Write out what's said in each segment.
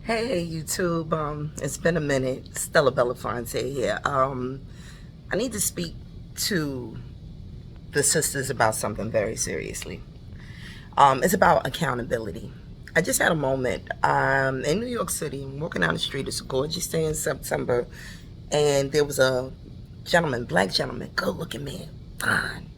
Hey YouTube, it's been a minute. Stella Bellafontay here. I need to speak to the sisters about something very seriously. It's about accountability. I just had a moment. In New York City, I'm walking down the street. It's a gorgeous day in September, and there was a gentleman, black gentleman, good-looking man, fine,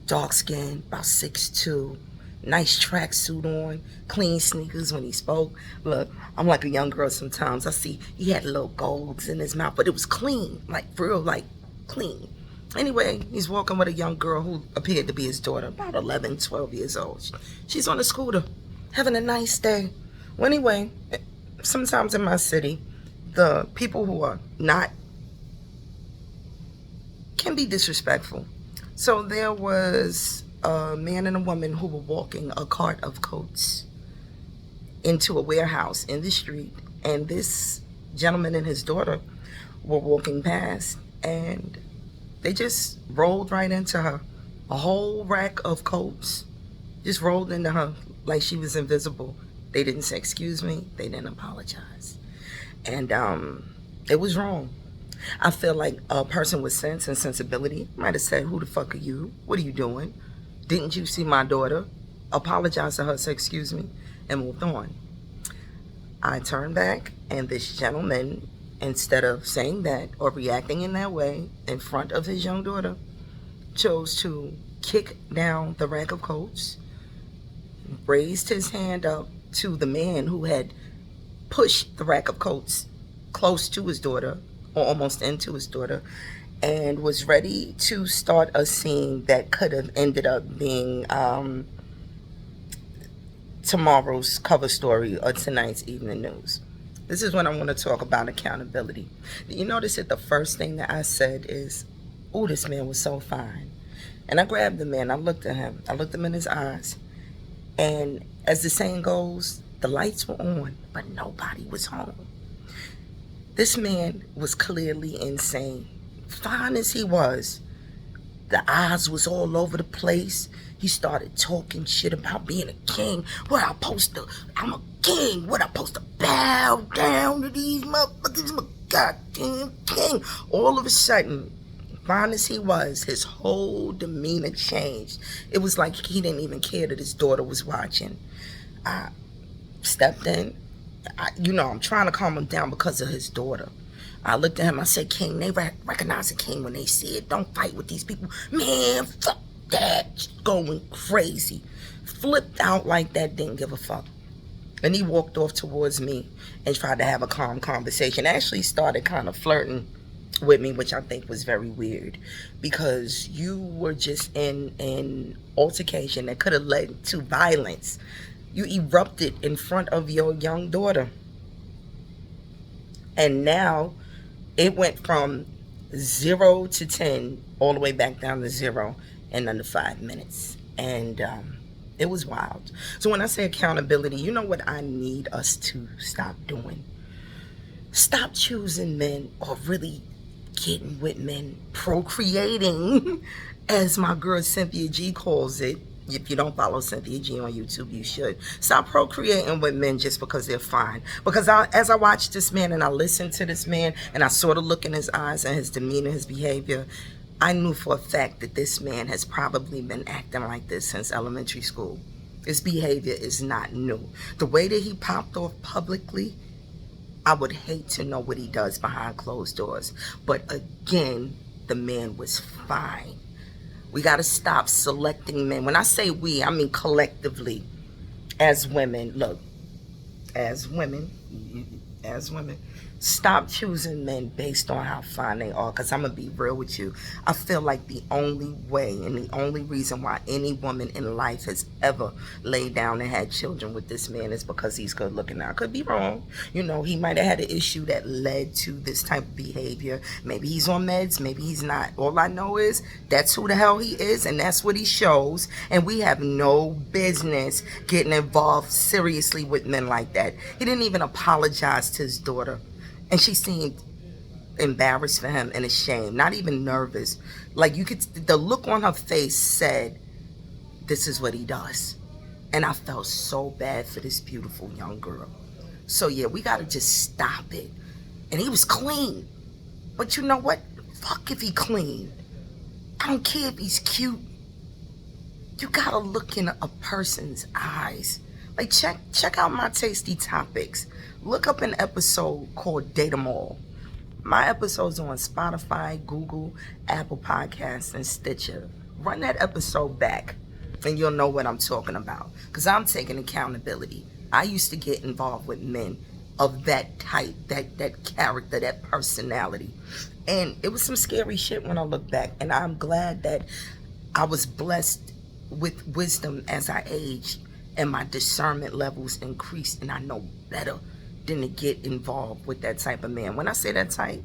dark skin, about 6'2", nice tracksuit on, clean sneakers when he spoke. Look, I'm like a young girl sometimes. I see he had little golds in his mouth, but it was clean, like real, like clean. Anyway, he's walking with a young girl who appeared to be his daughter, about 11, 12 years old. She's on a scooter, having a nice day. Well, anyway, sometimes in my city, the people who are not can be disrespectful. So there was a man and a woman who were walking a cart of coats into a warehouse in the street, and this gentleman and his daughter were walking past, and they just rolled right into her. A whole rack of coats just rolled into her like she was invisible. They didn't say excuse me, they didn't apologize, and it was wrong. I feel like a person with sense and sensibility might have said, who the fuck are you? What are you doing? Didn't you see my daughter? Apologized to her, said excuse me, and moved on. I turned back, and this gentleman, instead of saying that or reacting in that way in front of his young daughter, chose to kick down the rack of coats, raised his hand up to the man who had pushed the rack of coats close to his daughter, or almost into his daughter, and was ready to start a scene that could have ended up being tomorrow's cover story or tonight's evening news. This is when I want to talk about accountability. You notice that the first thing that I said is, oh, this man was so fine. And I grabbed the man, I looked at him, I looked him in his eyes, and as the saying goes, the lights were on, but nobody was home. This man was clearly insane. Fine as he was, the eyes was all over the place. He started talking shit about being a king. I'm a king. What I supposed to bow down to these motherfuckers? I'm a goddamn king. All of a sudden, fine as he was, his whole demeanor changed. It was like he didn't even care that his daughter was watching. I stepped in. I'm trying to calm him down because of his daughter. I looked at him, I said, King, they recognize a king when they see it. Don't fight with these people. Man, fuck that. Going crazy. Flipped out like that, didn't give a fuck. And he walked off towards me and tried to have a calm conversation. Actually started kind of flirting with me, which I think was very weird, because you were just in an altercation that could have led to violence. You erupted in front of your young daughter. And now it went from 0 to 10 all the way back down to 0 in under 5 minutes. And it was wild. So when I say accountability, you know what I need us to stop doing? Stop choosing men, or really getting with men, procreating, as my girl Cynthia G calls it. If you don't follow Cynthia G on YouTube, you should. Stop procreating with men just because they're fine. Because as I watched this man and I listened to this man and I sort of look in his eyes and his demeanor, his behavior, I knew for a fact that this man has probably been acting like this since elementary school. His behavior is not new. The way that he popped off publicly, I would hate to know what he does behind closed doors. But again, the man was fine. We got to stop selecting men. When I say we, I mean collectively. As women, look, as women, stop choosing men based on how fine they are. Because I'm going to be real with you. I feel like the only way and the only reason why any woman in life has ever laid down and had children with this man is because he's good looking. Now, I could be wrong. He might have had an issue that led to this type of behavior. Maybe he's on meds, maybe he's not. All I know is that's who the hell he is, and that's what he shows. And we have no business getting involved seriously with men like that. He didn't even apologize to his daughter. And she seemed embarrassed for him and ashamed, not even nervous. Like the look on her face said, this is what he does. And I felt so bad for this beautiful young girl. So yeah, we gotta just stop it. And he was clean. But you know what? Fuck if he clean. I don't care if he's cute. You gotta look in a person's eyes. Like check out my tasty topics. Look up an episode called Date 'Em All. My episodes are on Spotify, Google, Apple Podcasts, and Stitcher. Run that episode back and you'll know what I'm talking about. Because I'm taking accountability. I used to get involved with men of that type, that character, that personality. And it was some scary shit when I look back. And I'm glad that I was blessed with wisdom as I aged and my discernment levels increased and I know better than to get involved with that type of man. When I say that type,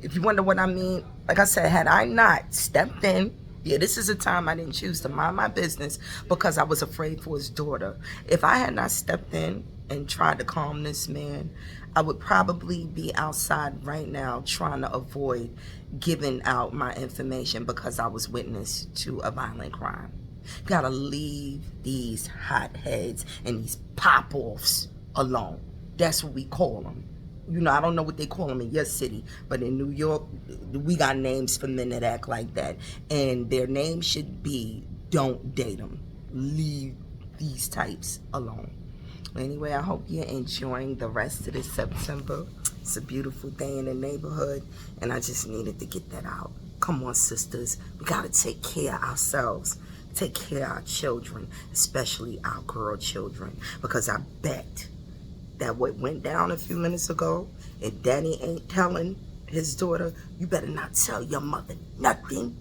if you wonder what I mean, like I said, had I not stepped in, yeah, this is a time I didn't choose to mind my business because I was afraid for his daughter. If I had not stepped in and tried to calm this man, I would probably be outside right now trying to avoid giving out my information because I was witness to a violent crime. You gotta leave these hotheads and these pop-offs alone. That's what we call them. You know, I don't know what they call them in your city, but in New York, we got names for men that act like that. And their name should be, don't date them. Leave these types alone. Anyway, I hope you're enjoying the rest of this September. It's a beautiful day in the neighborhood, and I just needed to get that out. Come on, sisters. We got to take care of ourselves. Take care of our children, especially our girl children, because I bet that what went down a few minutes ago, if daddy ain't telling his daughter, you better not tell your mother nothing.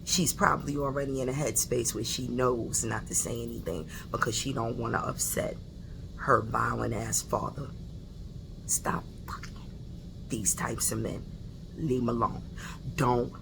She's probably already in a headspace where she knows not to say anything because she don't want to upset her violent ass father. Stop fucking these types of men. Leave them alone. Don't.